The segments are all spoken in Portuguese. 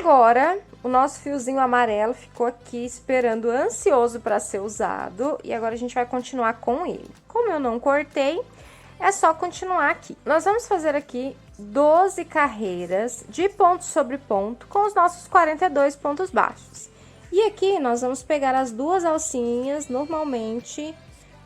agora, o nosso fiozinho amarelo ficou aqui esperando, ansioso para ser usado. E agora a gente vai continuar com ele. Como eu não cortei, é só continuar aqui. Nós vamos fazer aqui 12 carreiras de ponto sobre ponto com os nossos 42 pontos baixos. E aqui nós vamos pegar as duas alcinhas normalmente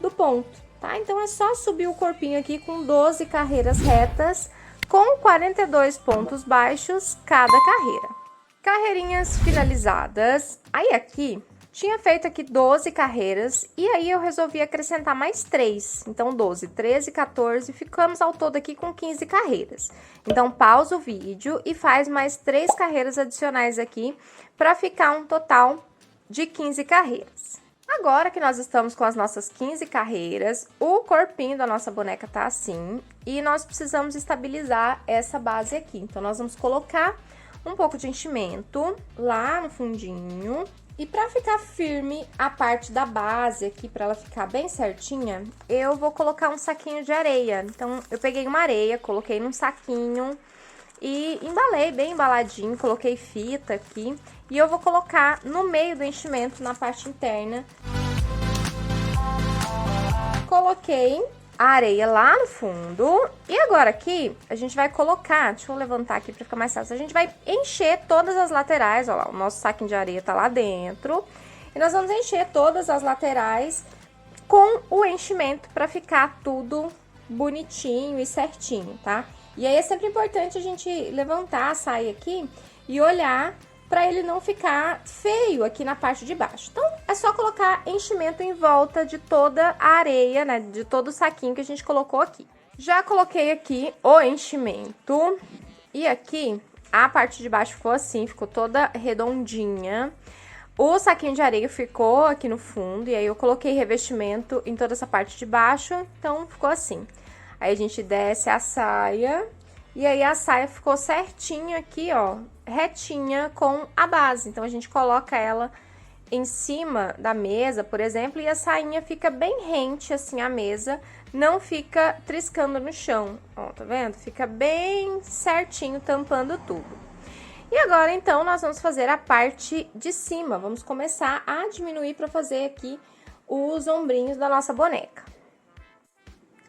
do ponto, tá? Então é só subir o corpinho aqui com 12 carreiras retas com 42 pontos baixos cada carreira. Carreirinhas finalizadas. Aí aqui tinha feito aqui 12 carreiras e aí eu resolvi acrescentar mais 3. Então 12, 13, 14, ficamos ao todo aqui com 15 carreiras. Então pausa o vídeo e faz mais 3 carreiras adicionais aqui para ficar um total de 15 carreiras. Agora que nós estamos com as nossas 15 carreiras, o corpinho da nossa boneca tá assim e nós precisamos estabilizar essa base aqui. Então nós vamos colocar um pouco de enchimento lá no fundinho. E para ficar firme a parte da base aqui, para ela ficar bem certinha, eu vou colocar um saquinho de areia. Então, eu peguei uma areia, coloquei num saquinho e embalei bem embaladinho, coloquei fita aqui. E eu vou colocar no meio do enchimento, na parte interna. Coloquei a areia lá no fundo. E agora aqui, a gente vai colocar, deixa eu levantar aqui pra ficar mais fácil. A gente vai encher todas as laterais, ó lá, o nosso saquinho de areia tá lá dentro. E nós vamos encher todas as laterais com o enchimento pra ficar tudo bonitinho e certinho, tá? E aí é sempre importante a gente levantar a saia aqui e olhar para ele não ficar feio aqui na parte de baixo. Então, é só colocar enchimento em volta de toda a areia, né? De todo o saquinho que a gente colocou aqui. Já coloquei aqui o enchimento. E aqui, a parte de baixo ficou assim, ficou toda redondinha. O saquinho de areia ficou aqui no fundo. E aí, eu coloquei revestimento em toda essa parte de baixo. Então, ficou assim. Aí, a gente desce a saia. E aí, a saia ficou certinho aqui, ó, retinha com a base. Então, a gente coloca ela em cima da mesa, por exemplo, e a sainha fica bem rente, assim, à mesa, não fica triscando no chão. Ó, tá vendo? Fica bem certinho, tampando tudo. E agora, então, nós vamos fazer a parte de cima. Vamos começar a diminuir para fazer aqui os ombrinhos da nossa boneca.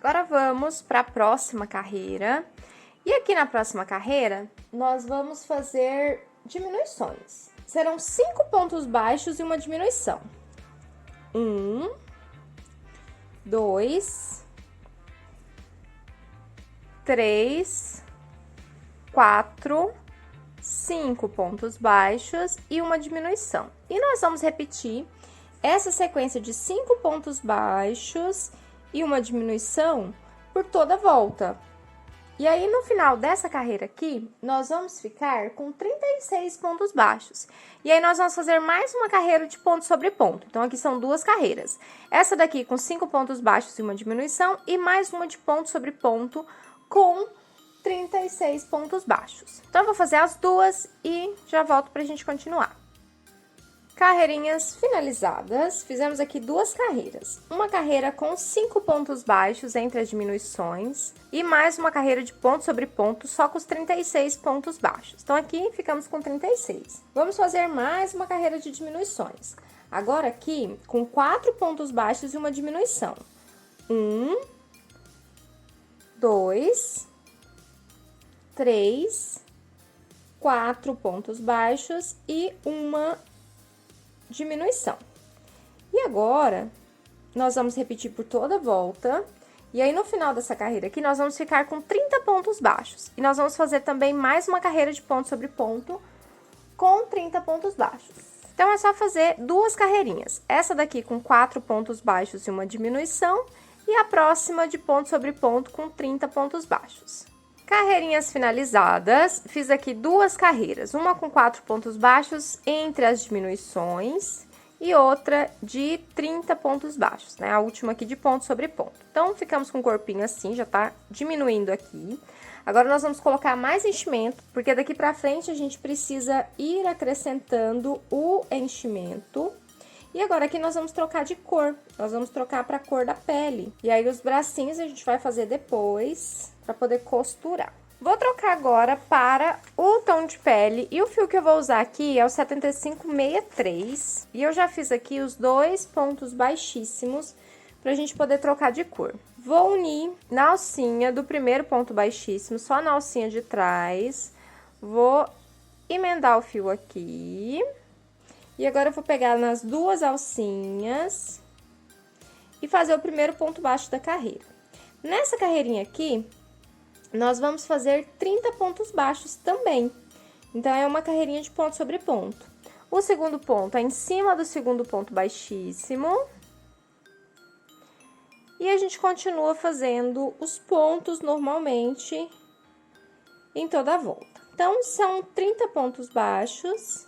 Agora, vamos para a próxima carreira. E aqui na próxima carreira, nós vamos fazer diminuições. Serão 5 pontos baixos e uma diminuição. 1, 2, 3, 4, 5 pontos baixos e uma diminuição. E nós vamos repetir essa sequência de 5 pontos baixos e uma diminuição por toda a volta. E aí, no final dessa carreira aqui, nós vamos ficar com 36 pontos baixos. E aí, nós vamos fazer mais uma carreira de ponto sobre ponto. Então, aqui são 2 carreiras. Essa daqui com 5 pontos baixos e uma diminuição, e mais uma de ponto sobre ponto com 36 pontos baixos. Então, eu vou fazer as duas e já volto pra gente continuar. Carreirinhas finalizadas, fizemos aqui 2 carreiras. Uma carreira com 5 pontos baixos entre as diminuições e mais uma carreira de ponto sobre ponto só com os 36 pontos baixos. Então, aqui ficamos com 36. Vamos fazer mais uma carreira de diminuições. Agora aqui, com 4 pontos baixos e uma diminuição. 1, 2, 3, 4 pontos baixos e uma diminuição. E agora, nós vamos repetir por toda a volta. E aí, no final dessa carreira aqui, nós vamos ficar com 30 pontos baixos. E nós vamos fazer também mais uma carreira de ponto sobre ponto com 30 pontos baixos. Então, é só fazer 2 carreirinhas. Essa daqui com 4 pontos baixos e uma diminuição. E a próxima de ponto sobre ponto com 30 pontos baixos. Carreirinhas finalizadas, fiz aqui 2 carreiras, uma com 4 pontos baixos entre as diminuições e outra de 30 pontos baixos, né? A última aqui de ponto sobre ponto. Então, ficamos com o corpinho assim, já tá diminuindo aqui. Agora, nós vamos colocar mais enchimento, porque daqui pra frente a gente precisa ir acrescentando o enchimento. E agora aqui nós vamos trocar de cor, nós vamos trocar pra cor da pele. E aí, os bracinhos a gente vai fazer depois, pra poder costurar. Vou trocar agora para o tom de pele e o fio que eu vou usar aqui é o 7563 e eu já fiz aqui os 2 pontos baixíssimos pra gente poder trocar de cor. Vou unir na alcinha do primeiro ponto baixíssimo, só na alcinha de trás, vou emendar o fio aqui e agora eu vou pegar nas duas alcinhas e fazer o primeiro ponto baixo da carreira. Nessa carreirinha aqui, nós vamos fazer 30 pontos baixos também. Então, é uma carreirinha de ponto sobre ponto. O segundo ponto é em cima do segundo ponto baixíssimo. E a gente continua fazendo os pontos normalmente em toda a volta. Então, são 30 pontos baixos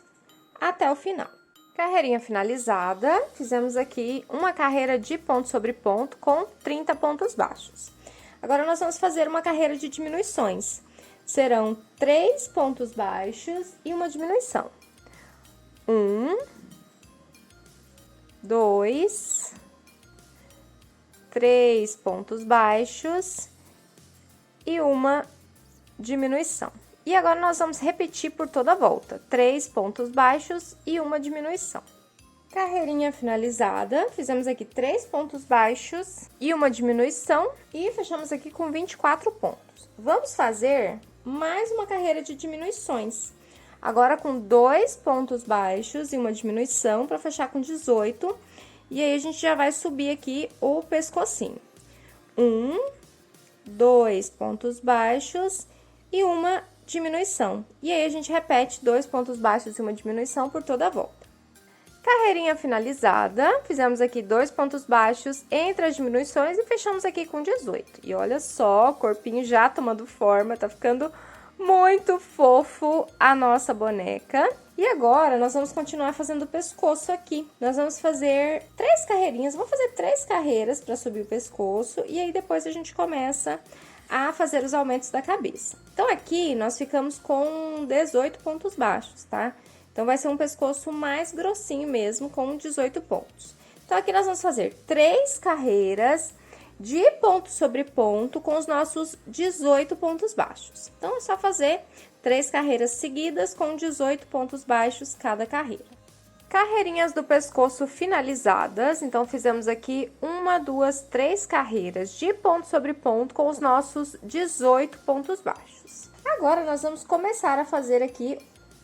até o final. Carreirinha finalizada, fizemos aqui uma carreira de ponto sobre ponto com 30 pontos baixos. Agora, nós vamos fazer uma carreira de diminuições. Serão 3 pontos baixos e uma diminuição. 1, 2, 3 pontos baixos e uma diminuição. E agora, nós vamos repetir por toda a volta. 3 pontos baixos e uma diminuição. Carreirinha finalizada, fizemos aqui 3 pontos baixos e uma diminuição e fechamos aqui com 24 pontos. Vamos fazer mais uma carreira de diminuições, agora com 2 pontos baixos e uma diminuição para fechar com 18, e aí a gente já vai subir aqui o pescocinho. 1, 2 pontos baixos e uma diminuição, e aí a gente repete 2 pontos baixos e uma diminuição por toda a volta. Carreirinha finalizada, fizemos aqui 2 pontos baixos entre as diminuições e fechamos aqui com 18. E olha só, o corpinho já tomando forma, tá ficando muito fofo a nossa boneca. E agora, nós vamos continuar fazendo o pescoço aqui. Nós vamos fazer 3 carreirinhas, vou fazer 3 carreiras para subir o pescoço e aí depois a gente começa a fazer os aumentos da cabeça. Então, aqui nós ficamos com 18 pontos baixos, tá? Então, vai ser um pescoço mais grossinho mesmo, com 18 pontos. Então, aqui nós vamos fazer 3 carreiras de ponto sobre ponto com os nossos 18 pontos baixos. Então, é só fazer 3 carreiras seguidas com 18 pontos baixos cada carreira. Carreirinhas do pescoço finalizadas. Então, fizemos aqui 1, 2, 3 carreiras de ponto sobre ponto com os nossos 18 pontos baixos. Agora, nós vamos começar a fazer aqui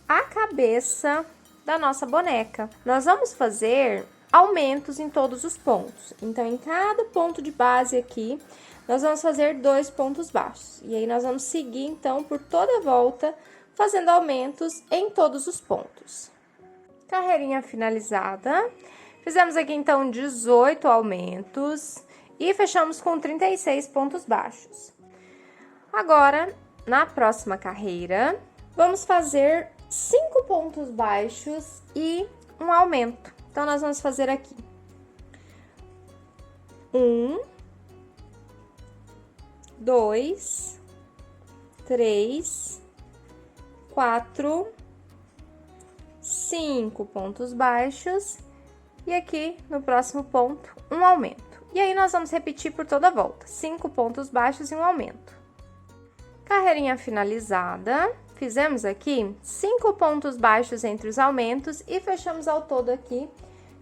a cabeça da nossa boneca. Nós vamos fazer aumentos em todos os pontos. Então, em cada ponto de base aqui, nós vamos fazer 2 pontos baixos. E aí, nós vamos seguir, então, por toda a volta, fazendo aumentos em todos os pontos. Carreirinha finalizada. Fizemos aqui, então, 18 aumentos e fechamos com 36 pontos baixos. Agora, na próxima carreira, vamos fazer 5 pontos baixos e um aumento. Então, nós vamos fazer aqui 1, 2, 3, 4, 5 pontos baixos e aqui no próximo ponto um aumento. E aí, nós vamos repetir por toda a volta, 5 pontos baixos e um aumento. Carreirinha finalizada. Fizemos aqui 5 pontos baixos entre os aumentos e fechamos ao todo aqui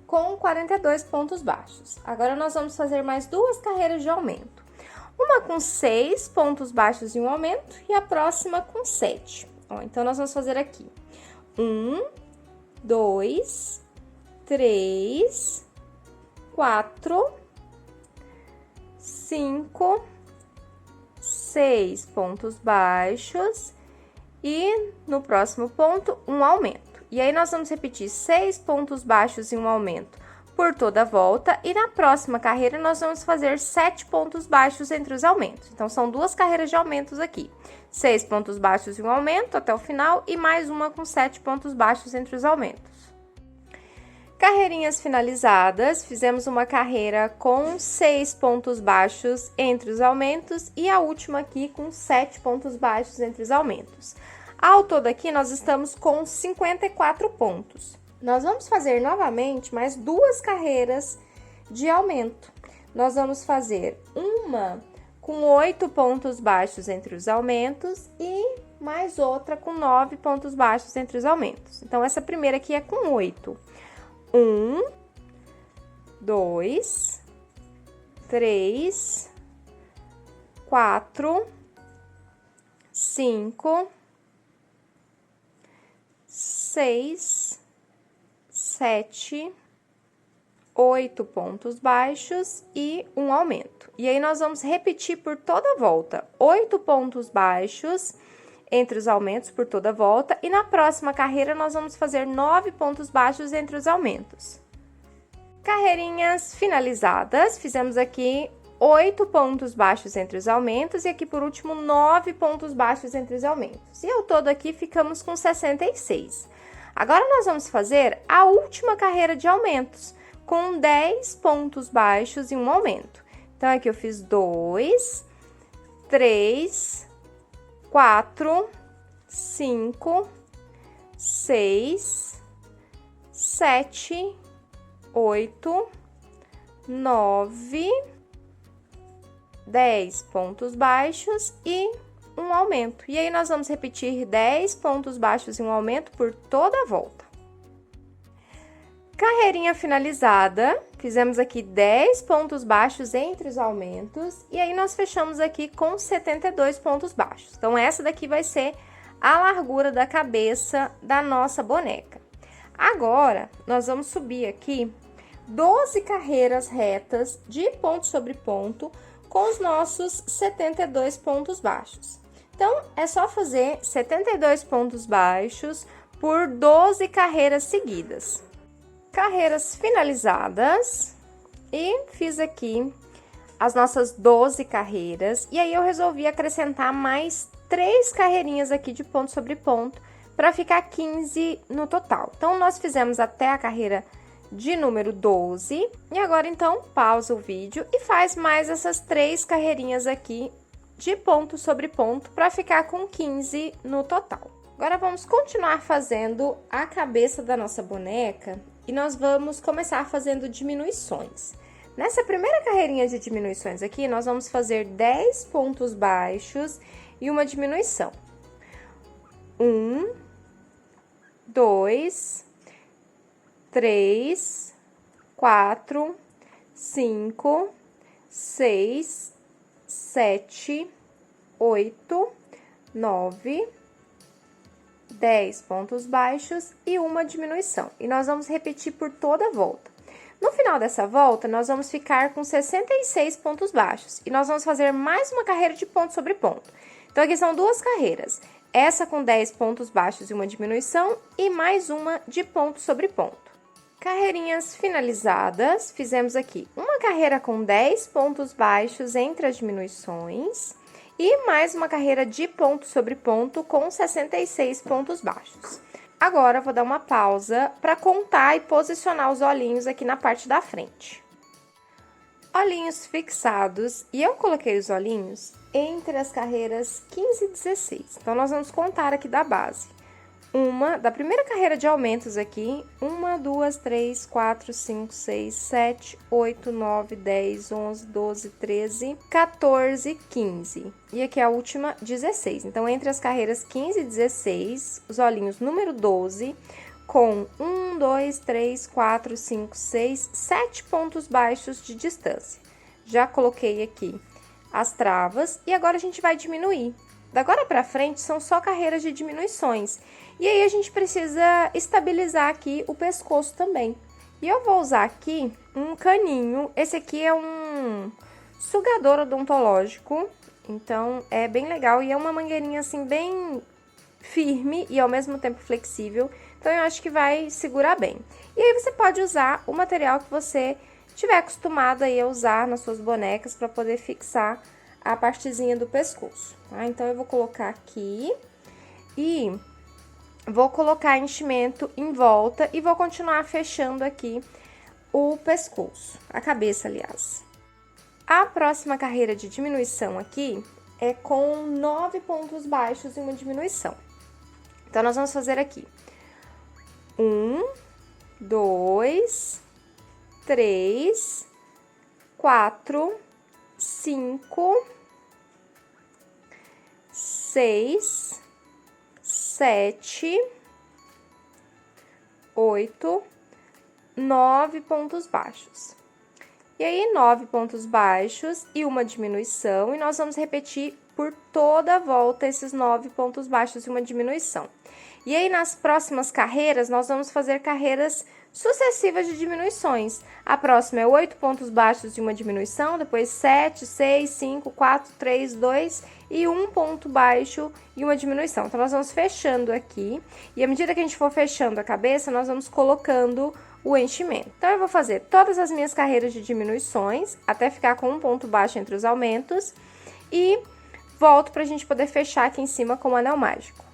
com 42 pontos baixos. Agora, nós vamos fazer mais 2 carreiras de aumento. Uma com 6 pontos baixos e um aumento e a próxima com 7. Ó, então, nós vamos fazer aqui 1, 2, 3, 4, 5, 6 pontos baixos e no próximo ponto um aumento. E aí, nós vamos repetir 6 pontos baixos e um aumento por toda a volta e na próxima carreira nós vamos fazer 7 pontos baixos entre os aumentos. Então, são 2 carreiras de aumentos aqui. 6 pontos baixos e um aumento até o final e mais uma com 7 pontos baixos entre os aumentos. Carreirinhas finalizadas, fizemos uma carreira com 6 pontos baixos entre os aumentos e a última aqui com 7 pontos baixos entre os aumentos. Ao todo aqui, nós estamos com 54 pontos. Nós vamos fazer novamente mais 2 carreiras de aumento. Nós vamos fazer uma com 8 pontos baixos entre os aumentos e mais outra com 9 pontos baixos entre os aumentos. Então, essa primeira aqui é com 8. 1, 2, 3, 4, 5, 6, 7, 8 pontos baixos e um aumento. E aí, nós vamos repetir por toda a volta, 8 pontos baixos entre os aumentos por toda a volta, e na próxima carreira, nós vamos fazer 9 pontos baixos entre os aumentos. Carreirinhas finalizadas, fizemos aqui 8 pontos baixos entre os aumentos, e aqui, por último, 9 pontos baixos entre os aumentos. E ao todo aqui, ficamos com 66. Agora, nós vamos fazer a última carreira de aumentos, com 10 pontos baixos e um aumento. Então, aqui eu fiz 2, 3, 4, 5, 6, 7, 8, 9, 10 pontos baixos e um aumento. E aí, nós vamos repetir 10 pontos baixos e um aumento por toda a volta. Carreirinha finalizada, fizemos aqui 10 pontos baixos entre os aumentos, e aí nós fechamos aqui com 72 pontos baixos. Então, essa daqui vai ser a largura da cabeça da nossa boneca. Agora, nós vamos subir aqui 12 carreiras retas de ponto sobre ponto com os nossos 72 pontos baixos. Então, é só fazer 72 pontos baixos por 12 carreiras seguidas. Carreiras finalizadas, e fiz aqui as nossas 12 carreiras, e aí eu resolvi acrescentar mais 3 carreirinhas aqui de ponto sobre ponto, para ficar 15 no total. Então, nós fizemos até a carreira de número 12, e agora, então, pausa o vídeo e faz mais essas 3 carreirinhas aqui de ponto sobre ponto, para ficar com 15 no total. Agora, vamos continuar fazendo a cabeça da nossa boneca, e nós vamos começar fazendo diminuições. Nessa primeira carreirinha de diminuições aqui, nós vamos fazer 10 pontos baixos e uma diminuição. 1, 2, 3, 4, 5, 6, 7, 8, 9, 10 pontos baixos e uma diminuição. E nós vamos repetir por toda a volta. No final dessa volta, nós vamos ficar com 66 pontos baixos. E nós vamos fazer mais uma carreira de ponto sobre ponto. Então, aqui são 2 carreiras. Essa com 10 pontos baixos e uma diminuição, e mais uma de ponto sobre ponto. Carreirinhas finalizadas, fizemos aqui uma carreira com 10 pontos baixos entre as diminuições, e mais uma carreira de ponto sobre ponto com 66 pontos baixos. Agora, vou dar uma pausa para contar e posicionar os olhinhos aqui na parte da frente. Olhinhos fixados, e eu coloquei os olhinhos entre as carreiras 15 e 16. Então, nós vamos contar aqui da base. Da primeira carreira de aumentos aqui, 1, 2, 3, 4, 5, 6, 7, 8, 9, 10, 11, 12, 13, 14, 15. E aqui a última, 16. Então, entre as carreiras 15 e 16, os olhinhos número 12, com 1, 2, 3, 4, 5, 6, 7 pontos baixos de distância. Já coloquei aqui as travas, e agora a gente vai diminuir. Da agora pra frente, são só carreiras de diminuições. E aí, a gente precisa estabilizar aqui o pescoço também. E eu vou usar aqui um caninho. Esse aqui é um sugador odontológico. Então, é bem legal. E é uma mangueirinha, assim, bem firme e, ao mesmo tempo, flexível. Então, eu acho que vai segurar bem. E aí, você pode usar o material que você tiver acostumado aí a usar nas suas bonecas para poder fixar a partezinha do pescoço, tá? Então, eu vou colocar aqui e vou colocar enchimento em volta e vou continuar fechando aqui o pescoço, a cabeça, aliás. A próxima carreira de diminuição aqui é com 9 pontos baixos e uma diminuição. Então, nós vamos fazer aqui 1, 2, 3, 4, 5, 6, 7, 8, 9 pontos baixos. E aí, 9 pontos baixos e uma diminuição, e nós vamos repetir por toda a volta esses 9 pontos baixos e uma diminuição. E aí, nas próximas carreiras, nós vamos fazer carreiras sucessivas de diminuições. A próxima é 8 pontos baixos e uma diminuição, depois 7, 6, 5, 4, 3, 2 e 1 ponto baixo e uma diminuição. Então, nós vamos fechando aqui, e à medida que a gente for fechando a cabeça, nós vamos colocando o enchimento. Então, eu vou fazer todas as minhas carreiras de diminuições, até ficar com um ponto baixo entre os aumentos, e volto pra gente poder fechar aqui em cima com o anel mágico.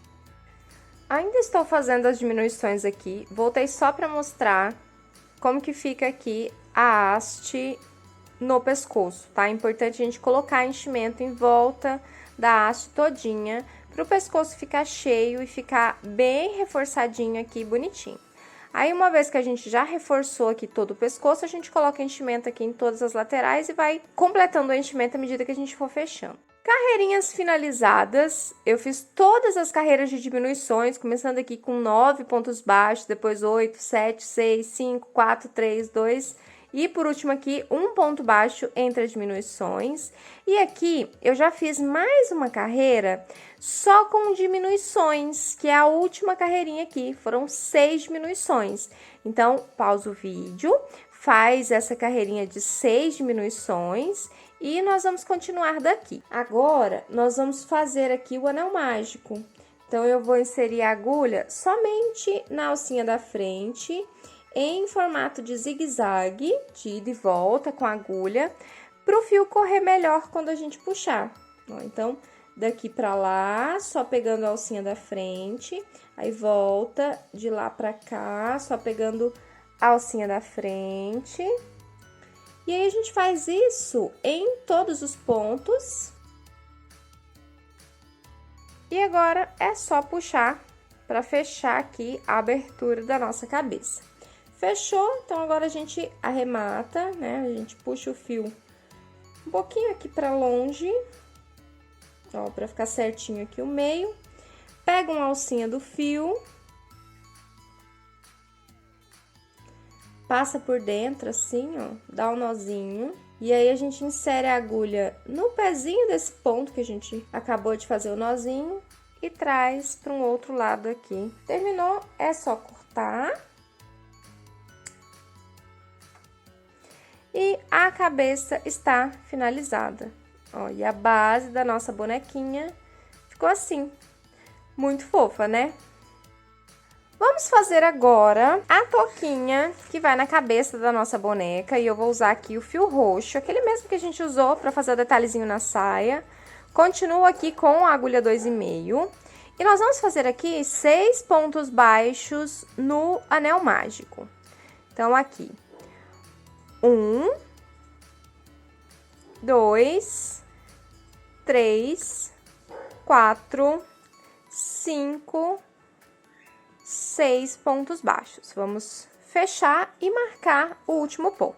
Ainda estou fazendo as diminuições aqui, voltei só para mostrar como que fica aqui a haste no pescoço, tá? É importante a gente colocar enchimento em volta da haste todinha, para o pescoço ficar cheio e ficar bem reforçadinho aqui, bonitinho. Aí, uma vez que a gente já reforçou aqui todo o pescoço, a gente coloca enchimento aqui em todas as laterais e vai completando o enchimento à medida que a gente for fechando. Carreirinhas finalizadas, eu fiz todas as carreiras de diminuições, começando aqui com 9 pontos baixos, depois 8, 7, 6, 5, 4, 3, 2 e por último aqui um ponto baixo entre as diminuições. E aqui eu já fiz mais uma carreira só com diminuições, que é a última carreirinha aqui, foram 6 diminuições. Então, pausa o vídeo, faz essa carreirinha de 6 diminuições e nós vamos continuar daqui. Agora, nós vamos fazer aqui o anel mágico. Então, eu vou inserir a agulha somente na alcinha da frente, em formato de zigue-zague, de ida e volta com a agulha, para o fio correr melhor quando a gente puxar. Então, daqui para lá, só pegando a alcinha da frente, aí volta de lá para cá, só pegando a alcinha da frente. E aí, a gente faz isso em todos os pontos. E agora, é só puxar para fechar aqui a abertura da nossa cabeça. Fechou? Então, agora a gente arremata, né? A gente puxa o fio um pouquinho aqui para longe, ó, para ficar certinho aqui o meio. Pega uma alcinha do fio. Passa por dentro, assim, ó, dá um nozinho. E aí, a gente insere a agulha no pezinho desse ponto que a gente acabou de fazer o nozinho e traz para um outro lado aqui. Terminou, é só cortar. E a cabeça está finalizada. Ó, e a base da nossa bonequinha ficou assim. Muito fofa, né? Vamos fazer agora a touquinha que vai na cabeça da nossa boneca. E eu vou usar aqui o fio roxo, aquele mesmo que a gente usou para fazer o detalhezinho na saia. Continuo aqui com a agulha 2,5. E nós vamos fazer aqui 6 pontos baixos no anel mágico. Então, aqui. 1, 2, 3, 4, 5, 6 pontos baixos. Vamos fechar e marcar o último ponto.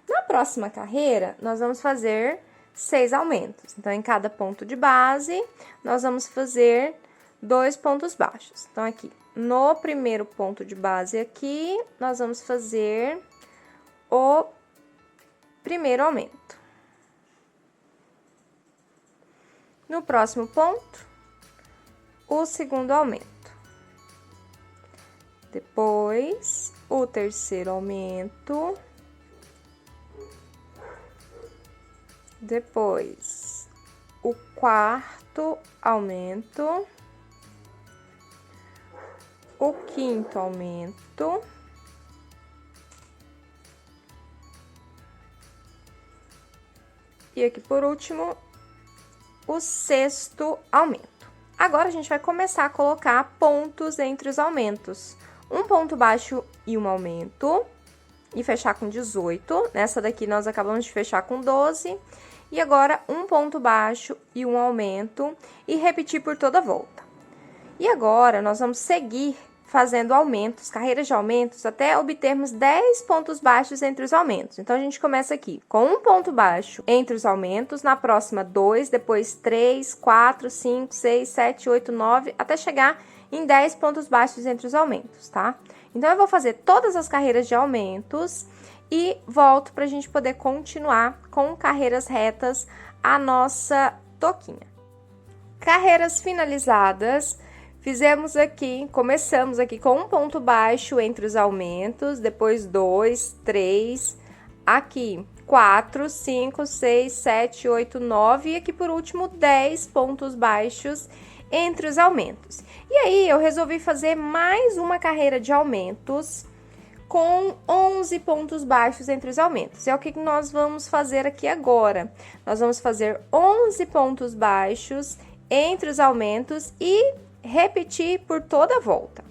Na próxima carreira, nós vamos fazer 6 aumentos. Então, em cada ponto de base, nós vamos fazer 2 pontos baixos. Então, aqui, no primeiro ponto de base aqui, nós vamos fazer o primeiro aumento. No próximo ponto, o segundo aumento. Depois, o terceiro aumento. Depois, o quarto aumento. O quinto aumento. E aqui, por último, o sexto aumento. Agora, a gente vai começar a colocar pontos entre os aumentos. Um ponto baixo e um aumento. E fechar com 18. Nessa daqui, nós acabamos de fechar com 12. E agora, um ponto baixo e um aumento. E repetir por toda a volta. E agora, nós vamos seguir fazendo aumentos, carreiras de aumentos, até obtermos 10 pontos baixos entre os aumentos. Então, a gente começa aqui com um ponto baixo entre os aumentos, na próxima 2, depois 3, 4, 5, 6, 7, 8, 9, até chegar em 10 pontos baixos entre os aumentos, tá? Então, eu vou fazer todas as carreiras de aumentos e volto para a gente poder continuar com carreiras retas a nossa toquinha. Carreiras finalizadas. Começamos aqui com um ponto baixo entre os aumentos, depois 2, 3, aqui 4, 5, 6, 7, 8, 9 e aqui por último 10 pontos baixos entre os aumentos. E aí eu resolvi fazer mais uma carreira de aumentos com 11 pontos baixos entre os aumentos. É o que nós vamos fazer aqui agora. Nós vamos fazer 11 pontos baixos entre os aumentos e repetir por toda a volta.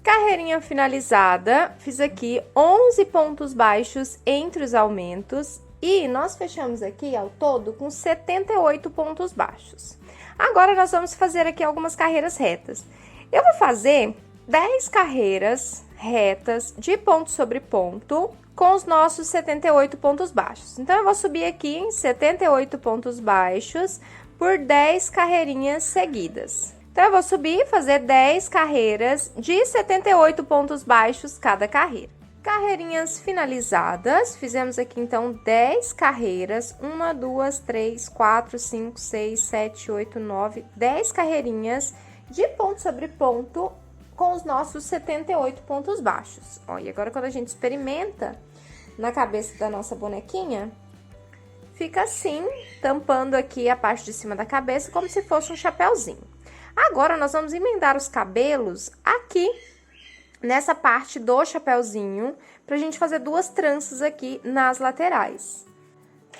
Carreirinha finalizada, fiz aqui 11 pontos baixos entre os aumentos e nós fechamos aqui ao todo com 78 pontos baixos. Agora, nós vamos fazer aqui algumas carreiras retas. Eu vou fazer 10 carreiras retas de ponto sobre ponto com os nossos 78 pontos baixos. Então, eu vou subir aqui em 78 pontos baixos por 10 carreirinhas seguidas. Então, eu vou subir e fazer 10 carreiras de 78 pontos baixos cada carreira. Carreirinhas finalizadas, fizemos aqui então 10 carreiras, 1, 2, 3, 4, 5, 6, 7, 8, 9, 10 carreirinhas de ponto sobre ponto com os nossos 78 pontos baixos. Ó, e agora quando a gente experimenta na cabeça da nossa bonequinha, fica assim, tampando aqui a parte de cima da cabeça, como se fosse um chapéuzinho. Agora, nós vamos emendar os cabelos aqui, nessa parte do chapéuzinho, pra gente fazer 2 tranças aqui nas laterais.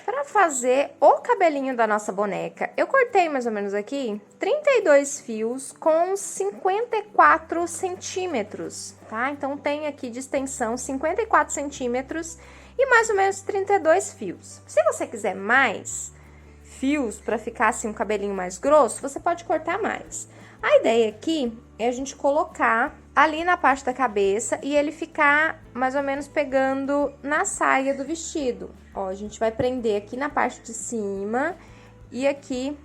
Para fazer o cabelinho da nossa boneca, eu cortei mais ou menos aqui 32 fios com 54 centímetros, tá? Então, tem aqui de extensão 54 centímetros e mais ou menos 32 fios. Se você quiser mais fios para ficar assim um cabelinho mais grosso, você pode cortar mais. A ideia aqui é a gente colocar ali na parte da cabeça e ele ficar mais ou menos pegando na saia do vestido. Ó, a gente vai prender aqui na parte de cima e aqui,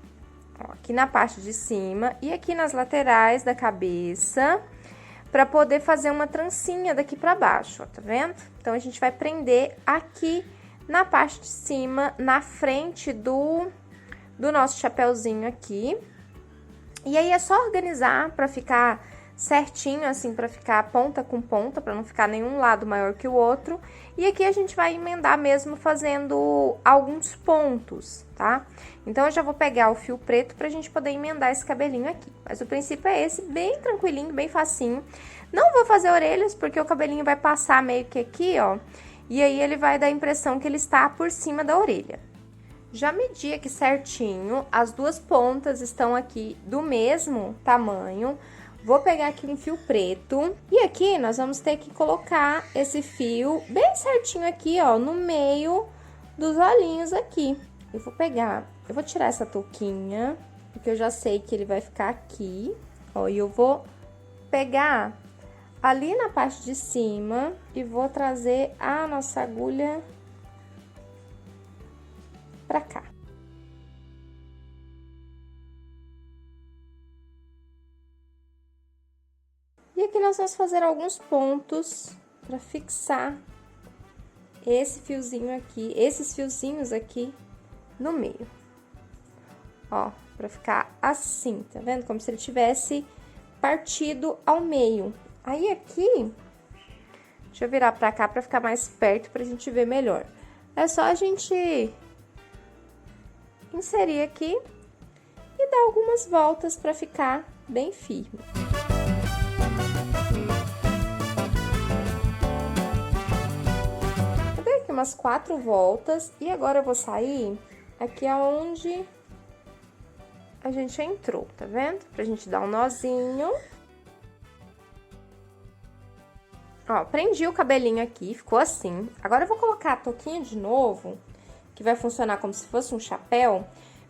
ó, aqui na parte de cima e aqui nas laterais da cabeça, para poder fazer uma trancinha daqui para baixo, ó, tá vendo? Então, a gente vai prender aqui na parte de cima, na frente do nosso chapéuzinho aqui. E aí, é só organizar para ficar certinho, assim, para ficar ponta com ponta, para não ficar nenhum lado maior que o outro. E aqui a gente vai emendar mesmo fazendo alguns pontos, tá? Então, eu já vou pegar o fio preto pra gente poder emendar esse cabelinho aqui. Mas o princípio é esse, bem tranquilinho, bem facinho. Não vou fazer orelhas, porque o cabelinho vai passar meio que aqui, ó. E aí, ele vai dar a impressão que ele está por cima da orelha. Já medi aqui certinho, as 2 pontas estão aqui do mesmo tamanho. Vou pegar aqui um fio preto e aqui nós vamos ter que colocar esse fio bem certinho aqui, ó, no meio dos olhinhos aqui. Eu vou tirar essa touquinha, porque eu já sei que ele vai ficar aqui, ó, e eu vou pegar ali na parte de cima e vou trazer a nossa agulha pra cá. E aqui nós vamos fazer alguns pontos para fixar esse fiozinho aqui, esses fiozinhos aqui no meio. Ó, para ficar assim, tá vendo? Como se ele tivesse partido ao meio. Aí aqui, deixa eu virar pra cá pra ficar mais perto pra gente ver melhor. É só a gente inserir aqui e dar algumas voltas pra ficar bem firme. Eu dei aqui umas 4 voltas e agora eu vou sair aqui aonde a gente entrou, tá vendo? Pra gente dar um nozinho. Ó, prendi o cabelinho aqui, ficou assim. Agora eu vou colocar a touquinha de novo, que vai funcionar como se fosse um chapéu,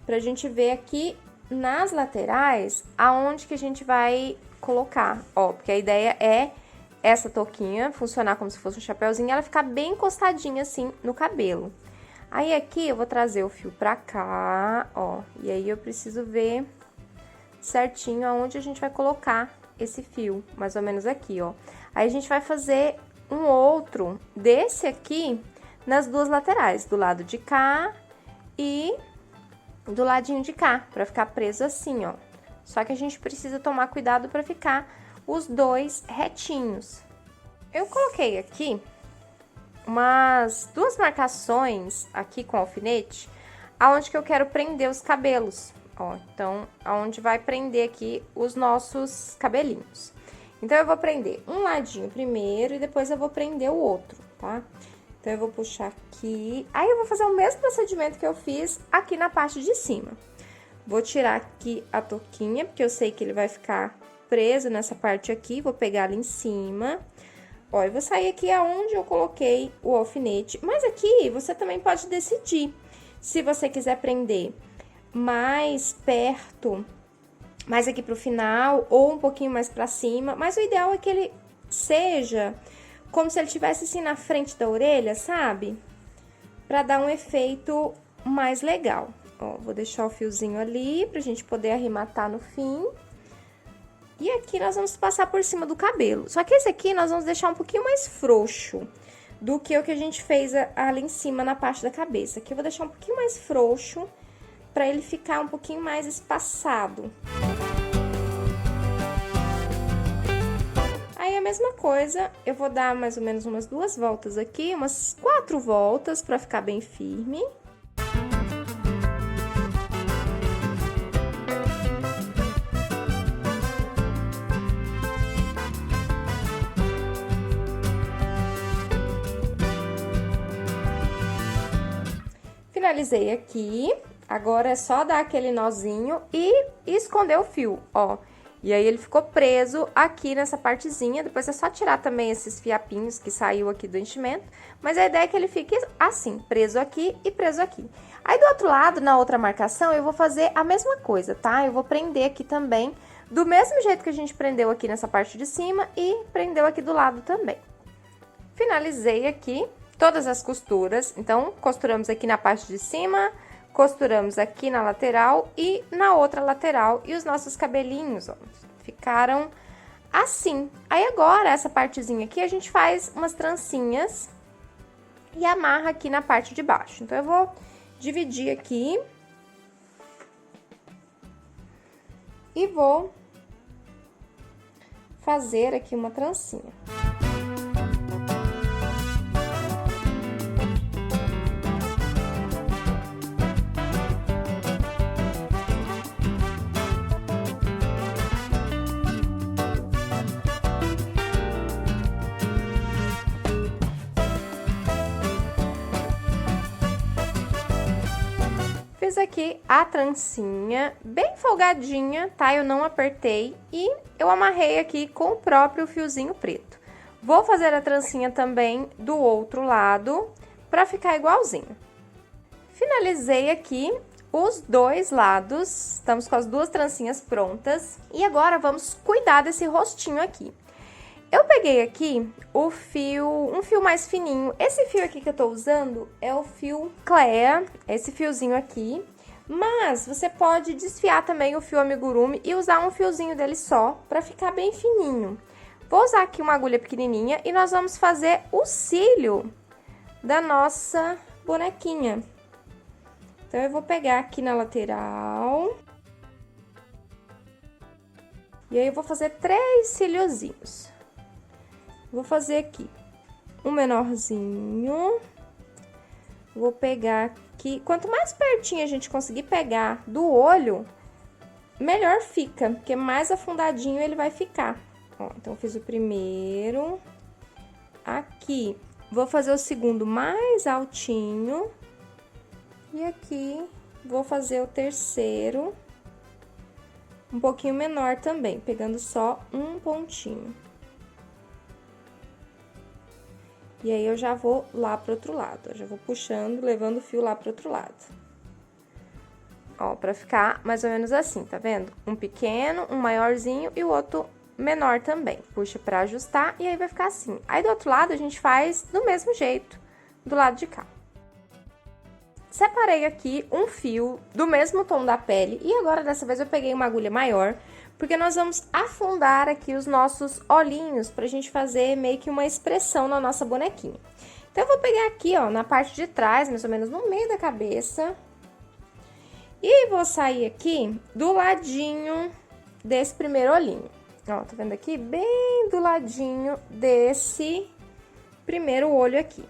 pra gente ver aqui nas laterais aonde que a gente vai colocar, ó, porque a ideia é essa touquinha funcionar como se fosse um chapéuzinho, ela ficar bem encostadinha assim no cabelo. Aí aqui eu vou trazer o fio pra cá, ó, e aí eu preciso ver certinho aonde a gente vai colocar esse fio, mais ou menos aqui, ó. Aí a gente vai fazer um outro desse aqui nas duas laterais, do lado de cá e do ladinho de cá, pra ficar preso assim, ó. Só que a gente precisa tomar cuidado pra ficar os dois retinhos. Eu coloquei aqui umas duas marcações aqui com alfinete, aonde que eu quero prender os cabelos, ó. Então, aonde vai prender aqui os nossos cabelinhos. Então, eu vou prender um ladinho primeiro e depois eu vou prender o outro, tá? Então, eu vou puxar aqui, aí eu vou fazer o mesmo procedimento que eu fiz aqui na parte de cima. Vou tirar aqui a touquinha, porque eu sei que ele vai ficar preso nessa parte aqui, vou pegar ali em cima. Ó, eu vou sair aqui aonde eu coloquei o alfinete, mas aqui você também pode decidir. Se você quiser prender mais perto, mais aqui pro final, ou um pouquinho mais pra cima, mas o ideal é que ele seja como se ele estivesse assim na frente da orelha, sabe? Pra dar um efeito mais legal. Ó, vou deixar o fiozinho ali pra gente poder arrematar no fim. E aqui nós vamos passar por cima do cabelo. Só que esse aqui nós vamos deixar um pouquinho mais frouxo do que o que a gente fez ali em cima na parte da cabeça. Aqui eu vou deixar um pouquinho mais frouxo pra ele ficar um pouquinho mais espaçado. Aí a mesma coisa, eu vou dar mais ou menos umas 2 voltas aqui, umas 4 voltas pra ficar bem firme. Finalizei aqui, agora é só dar aquele nozinho e esconder o fio, ó. E aí ele ficou preso aqui nessa partezinha, depois é só tirar também esses fiapinhos que saiu aqui do enchimento, mas a ideia é que ele fique assim, preso aqui e preso aqui. Aí do outro lado, na outra marcação, eu vou fazer a mesma coisa, tá? Eu vou prender aqui também, do mesmo jeito que a gente prendeu aqui nessa parte de cima e prendeu aqui do lado também. Finalizei aqui todas as costuras, então, costuramos aqui na parte de cima, costuramos aqui na lateral e na outra lateral, e os nossos cabelinhos, ó, ficaram assim. Aí agora, essa partezinha aqui, a gente faz umas trancinhas e amarra aqui na parte de baixo. Então, eu vou dividir aqui e vou fazer aqui uma trancinha. Fiz aqui a trancinha bem folgadinha, tá? Eu não apertei e eu amarrei aqui com o próprio fiozinho preto. Vou fazer a trancinha também do outro lado pra ficar igualzinho. Finalizei aqui os dois lados, estamos com as duas trancinhas prontas. E agora vamos cuidar desse rostinho aqui. Eu peguei aqui o fio, um fio mais fininho. Esse fio aqui que eu tô usando é o fio Clea, esse fiozinho aqui. Mas você pode desfiar também o fio amigurumi e usar um fiozinho dele só, pra ficar bem fininho. Vou usar aqui uma agulha pequenininha e nós vamos fazer o cílio da nossa bonequinha. Então, eu vou pegar aqui na lateral. E aí, eu vou fazer 3 cíliozinhos. Vou fazer aqui um menorzinho. Vou pegar aqui. Quanto mais pertinho a gente conseguir pegar do olho, melhor fica, porque mais afundadinho ele vai ficar. Ó, então, eu fiz o primeiro. Aqui, vou fazer o segundo mais altinho. E aqui, vou fazer o terceiro, um pouquinho menor também, pegando só um pontinho. E aí, eu já vou lá pro outro lado, eu já vou puxando, levando o fio lá pro outro lado. Ó, pra ficar mais ou menos assim, tá vendo? Um pequeno, um maiorzinho e o outro menor também. Puxa pra ajustar e aí vai ficar assim. Aí do outro lado a gente faz do mesmo jeito, do lado de cá. Separei aqui um fio do mesmo tom da pele e agora dessa vez eu peguei uma agulha maior, porque nós vamos afundar aqui os nossos olhinhos pra gente fazer meio que uma expressão na nossa bonequinha. Então eu vou pegar aqui, ó, na parte de trás, mais ou menos no meio da cabeça, e vou sair aqui do ladinho desse primeiro olhinho. Ó, tá vendo aqui? Bem do ladinho desse primeiro olho aqui.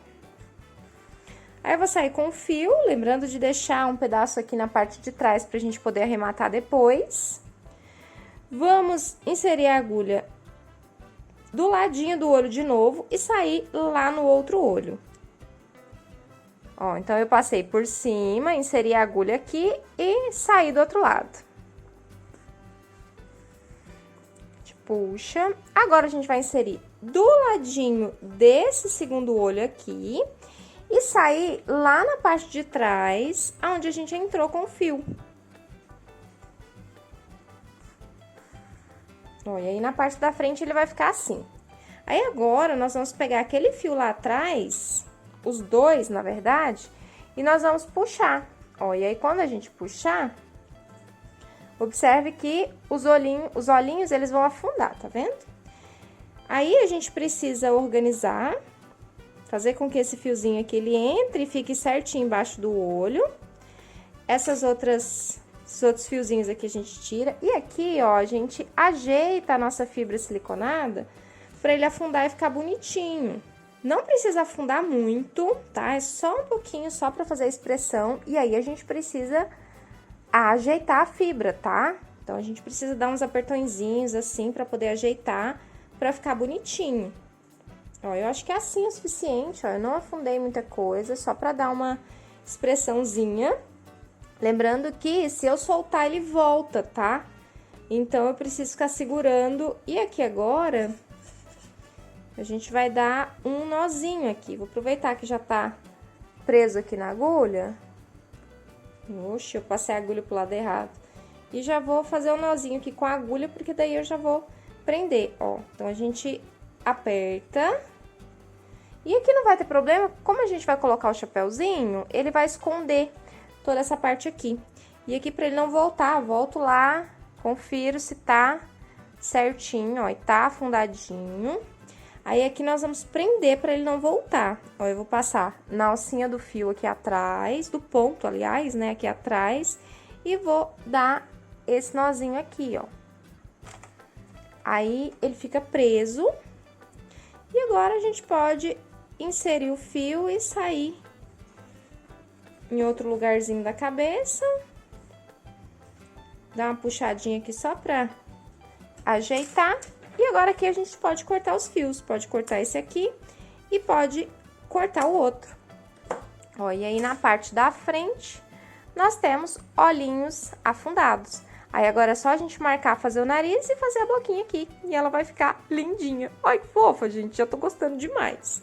Aí eu vou sair com o fio, lembrando de deixar um pedaço aqui na parte de trás pra gente poder arrematar depois. Vamos inserir a agulha do ladinho do olho de novo e sair lá no outro olho. Ó, então eu passei por cima, inseri a agulha aqui e saí do outro lado. Puxa. Agora a gente vai inserir do ladinho desse segundo olho aqui e sair lá na parte de trás, onde a gente entrou com o fio. Ó, e aí na parte da frente ele vai ficar assim. Aí agora nós vamos pegar aquele fio lá atrás, os dois, na verdade, e nós vamos puxar. Ó, e aí quando a gente puxar, observe que os olhinhos eles vão afundar, tá vendo? Aí a gente precisa organizar, fazer com que esse fiozinho aqui ele entre e fique certinho embaixo do olho. Esses outros fiozinhos aqui a gente tira. E aqui, ó, a gente ajeita a nossa fibra siliconada para ele afundar e ficar bonitinho. Não precisa afundar muito, tá? É só um pouquinho, só para fazer a expressão. E aí a gente precisa ajeitar a fibra, tá? Então, a gente precisa dar uns apertõezinhos assim para poder ajeitar, para ficar bonitinho. Ó, eu acho que é assim o suficiente, ó. Eu não afundei muita coisa, só para dar uma expressãozinha. Lembrando que se eu soltar, ele volta, tá? Então, eu preciso ficar segurando. E aqui agora, a gente vai dar um nozinho aqui. Vou aproveitar que já tá preso aqui na agulha. Oxe, eu passei a agulha pro lado errado. E já vou fazer um nozinho aqui com a agulha, porque daí eu já vou prender, ó. Então, a gente aperta. E aqui não vai ter problema, como a gente vai colocar o chapéuzinho, ele vai esconder toda essa parte aqui. E aqui pra ele não voltar, volto lá, confiro se tá certinho, ó, e tá afundadinho. Aí aqui nós vamos prender pra ele não voltar. Ó, eu vou passar na alcinha do fio aqui atrás, do ponto, aliás, né, aqui atrás, e vou dar esse nozinho aqui, ó. Aí ele fica preso. E agora a gente pode inserir o fio e sair em outro lugarzinho da cabeça. Dá uma puxadinha aqui só pra ajeitar. E agora aqui a gente pode cortar os fios. Pode cortar esse aqui e pode cortar o outro. Ó, e aí na parte da frente nós temos olhinhos afundados. Aí agora é só a gente marcar, fazer o nariz e fazer a boquinha aqui. E ela vai ficar lindinha. Ai, que fofa, gente. Já tô gostando demais.